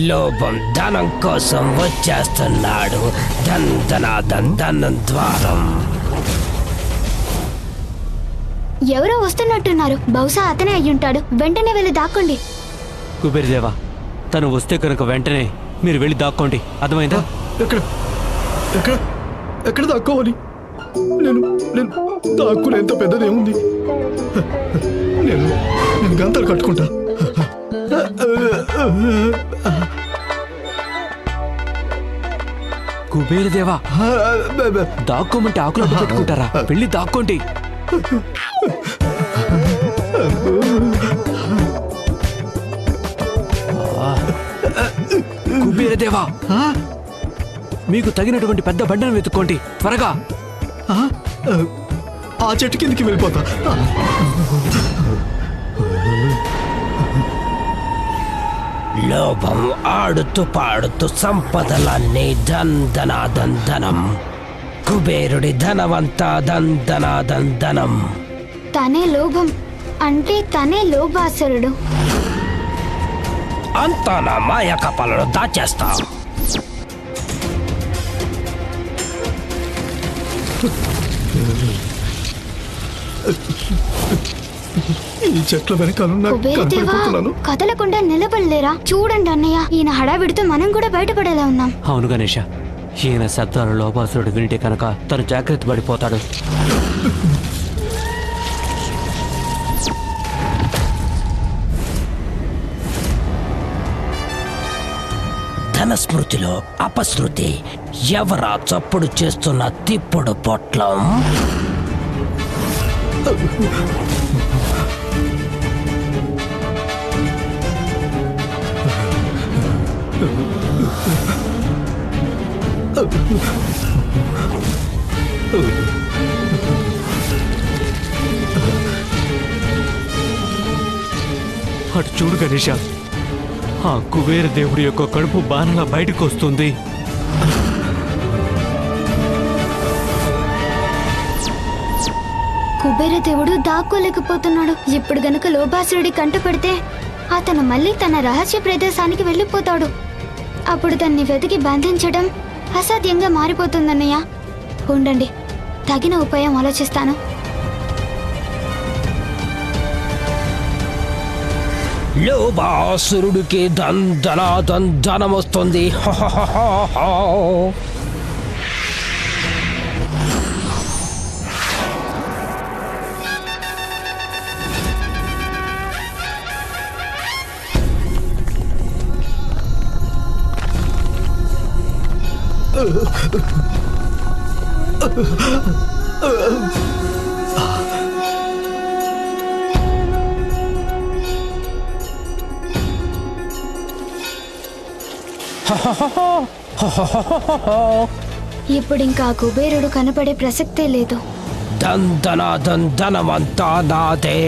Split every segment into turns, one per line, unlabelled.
లోభం ధనం కోసం వచ్చేస్తున్నాడు. ధనం ద్వారం.
ఎవరో వస్తున్నట్టున్నారు. బహుశా అతనే అయ్యుంటాడు. వెంటనే వెళ్ళి దాక్కోండి.
కుబేరదేవా, తను వస్తే కనుక వెంటనే మీరు వెళ్ళి దాక్కోండి. అర్థమైందా?
ఎక్కడ ఎక్కడ ఎక్కడ దాక్కోవాలి? నేను నేను దాక్కునేంత పెద్దదేముంది? నేను నేను గంతలు కట్టుకుంటా.
కుబేరదేవా, దాక్కోమంటే ఆకులు పెట్టుకుంటారా? వెళ్ళి దాక్కోండి. కుబేరదేవా, మీకు తగినటువంటి పెద్ద బండను వెతుక్కోండి త్వరగా.
ఆ చెట్టు కిందకి వెళ్ళిపోతా.
లోభం ఆడుతూ పాడుతూ సంపదలన్నీ ధనం. కుబేరుడి ధనవంతా ధనం.
తనే లోభం అంటే తనే లోభాసురుడు.
అంతా నా మాయ కపాలను దాచేస్తా.
ఈ చెట్ల వెనకాల
కదలకుండా నిలబడలేరా? చూడండి అన్నయ్య, ఈయన హడావిడితో మనం కూడా బయటపడేలా ఉన్నాం.
అవును గణేష, ఈయన శబ్దాలు లోపాసురుడు వింటే కనుక తను జాగ్రత్త పడిపోతాడు.
ధనస్మృతిలో అపశృతి. ఎవరా చప్పుడు చేస్తున్న తిప్పుడు పొట్లం?
అటు చూడు గణేష, ఆ కుబేర దేవుడి యొక్క కడుపు బాణల బయటకు వస్తుంది.
కుబేర దేవుడు దాక్కోలేకపోతున్నాడు. ఇప్పుడు గనుక లోభాసురుడి కంటపడితే అతను మళ్ళీ తన రహస్య ప్రదేశానికి వెళ్ళిపోతాడు. అప్పుడు తన్ని వెతికి బంధించడం అసాధ్యంగా మారిపోతుందన్నయ్య. ఉండండి, తగిన ఉపాయం ఆలోచిస్తాను.
లోభాసురుడికి ధనం వస్తుంది.
ఇప్పుడు ఇంకా కుబేరుడు కనపడే ప్రసక్తే లేదు.
ధనమంతా నాదే.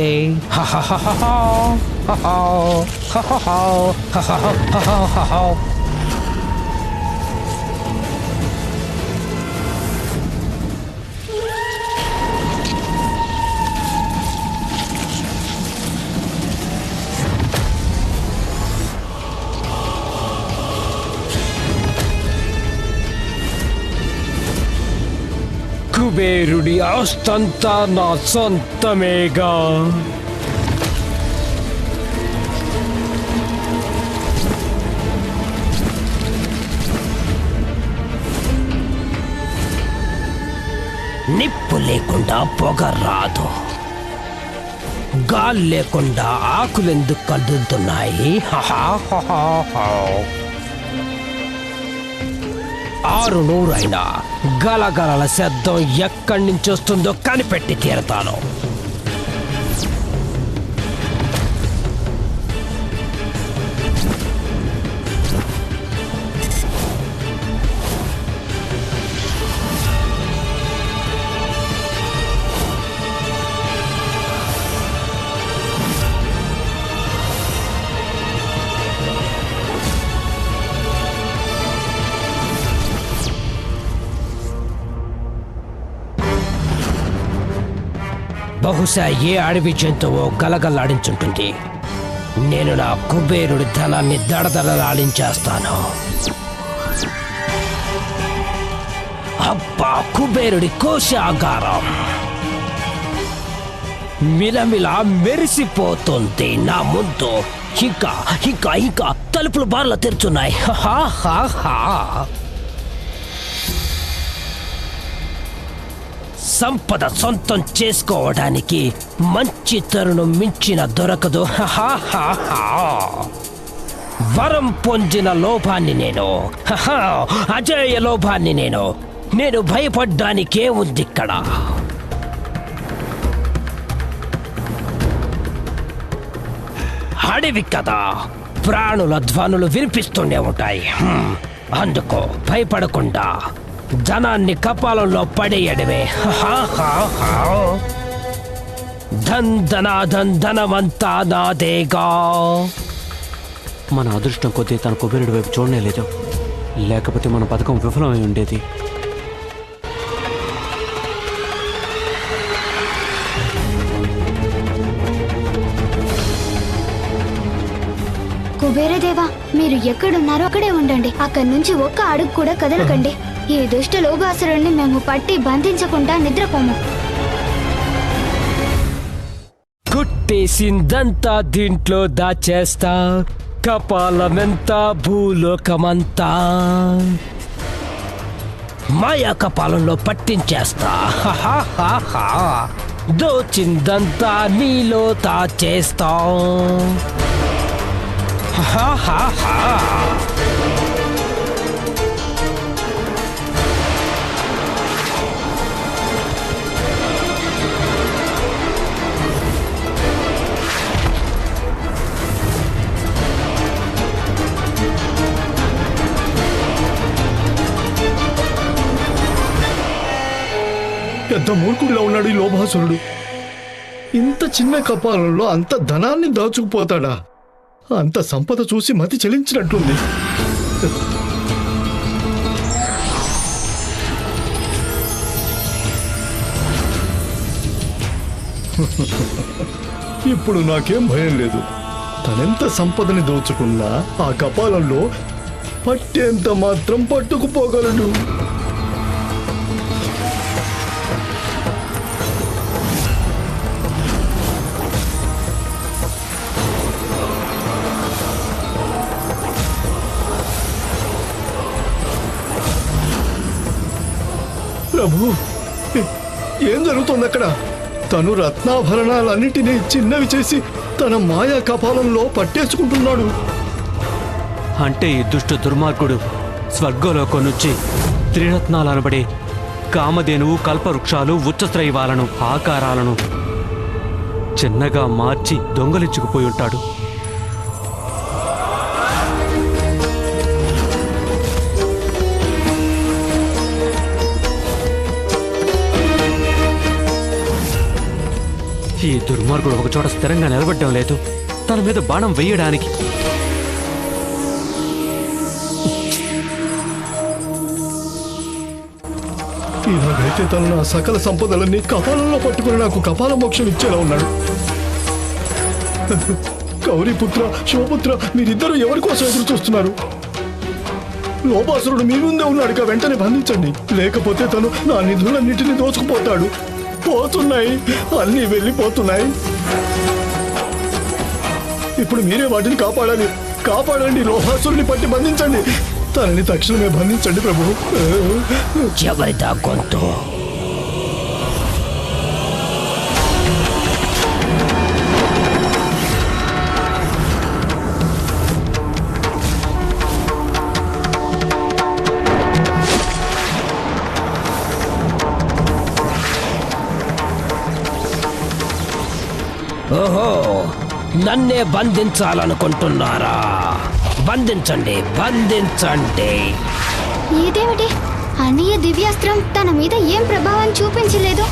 కుబేరుడి ఆస్తంతా నా సొంతమేగా. నిప్పు లేకుండా పొగ రాదు. గాలి లేకుండా ఆకులెందుకు కదులుతున్నాయి? 600 అయినా గలగలల శబ్దం ఎక్కడి నుంచి వస్తుందో కనిపెట్టి తీరతాను. బహుశా ఏ అడవి జంతువు గలగల్లాడించుంటుంది. నేను నా కుబేరుడి ధనాన్ని దడదడలాడించేస్తాను. అబ్బా, కుబేరుడి కోశాగారం మిలమిలా మెరిసిపోతుంది నా ముందు. ఇంకా ఇంకా ఇంకా తలుపులు బార్లా తెరుచున్నాయి. సంపద సొంతం చేసుకోవడానికి మంచి తరుణం మించిన దొరకదు. వరం పొందిన లోభాన్ని నేను, అజేయ లోభాన్ని నేను భయపడ్డానికే ఉంది ఇక్కడ. అడవి కదా, ప్రాణుల ధ్వనులు వినిపిస్తూనే ఉంటాయి. అందుకో భయపడకుండా ధనాన్ని కపాలంలో పడేయడమే. ధనమంతా నాదేగా.
మన అదృష్టం కొద్దీ తన కుబేరుడి వైపు చూడనే లేదు, లేకపోతే మన పథకం విఫలమై ఉండేది.
కుబేరదేవా, మీరు ఎక్కడున్నారో అక్కడే ఉండండి. అక్కడి నుంచి ఒక్క అడుగు కూడా కదలకండి. ఈ దుష్ట లోభాసురుణ్ణి మేము పట్టి బంధించకుండా నిద్రపోము.
కుట్టేసిందంతా దీంట్లో దాచేస్తా, కపాలమెంతా భూలోకమంతా మాయా కపాలంలో పట్టించేస్తా. దోచిందంతా నీలో దాచేస్తా.
ఎంత మూర్ఖుడిలా ఉన్నాడు ఈ లోభాసురుడు. ఇంత చిన్న కపాలంలో అంత ధనాన్ని దాచుకుపోతాడా? అంత సంపద చూసి మతి చెలించినట్టుంది. ఇప్పుడు నాకేం భయం లేదు. తనెంత సంపదని దోచుకున్నా ఆ కపాలంలో పట్టేంత మాత్రం పట్టుకుపోగలడు. ప్రభు, ఏం జరుగుతుంది అక్కడ? తను రత్నాభరణాలన్నిటినీ చిన్నవి చేసి తన మాయా కపాలంలో పట్టేసుకుంటున్నాడు.
అంటే ఈ దుష్ట దుర్మార్గుడు స్వర్గలోకం నుంచి త్రిరత్నాలనబడే కామధేనువు, కల్పవృక్షాలు, ఉచ్చశ్రైవాలను, ఆకారాలను చిన్నగా మార్చి దొంగలించుకుపోయి ఉంటాడు. ఈ దుర్మార్గుడు ఒకచోట స్థిరంగా నిలబడ్డం లేదు, తన మీద బాణం వెయ్యడానికి.
ఇలాగైతే తను నా సకల సంపదలన్నీ కపాలంలో పట్టుకుని నాకు కపాల మోక్షం ఇచ్చేలా ఉన్నాడు. గౌరీపుత్ర, శివపుత్ర, మీరిద్దరూ ఎవరి కోసం ఎదురు చూస్తున్నారు? లోభాసురుడు మీ ముందే ఉన్నాడుగా, వెంటనే బంధించండి. లేకపోతే తను నా నిధులన్నింటినీ దోచుకుపోతాడు. పోతున్నాయి, అన్నీ వెళ్ళిపోతున్నాయి. ఇప్పుడు మీరే వాటిని కాపాడాలి. కాపాడండి, లోభాసురుని పట్టి బంధించండి. తనని తక్షణమే బంధించండి ప్రభు.
ఎవరిదా గొంతు? ఓహో, నన్నే బంధించాలనుకుంటున్నారా? బంధించండి, బంధించండి.
ఇదేమిటి? అన్నయ్య దివ్యాస్త్రం తన మీద ఏం ప్రభావం చూపించలేదు.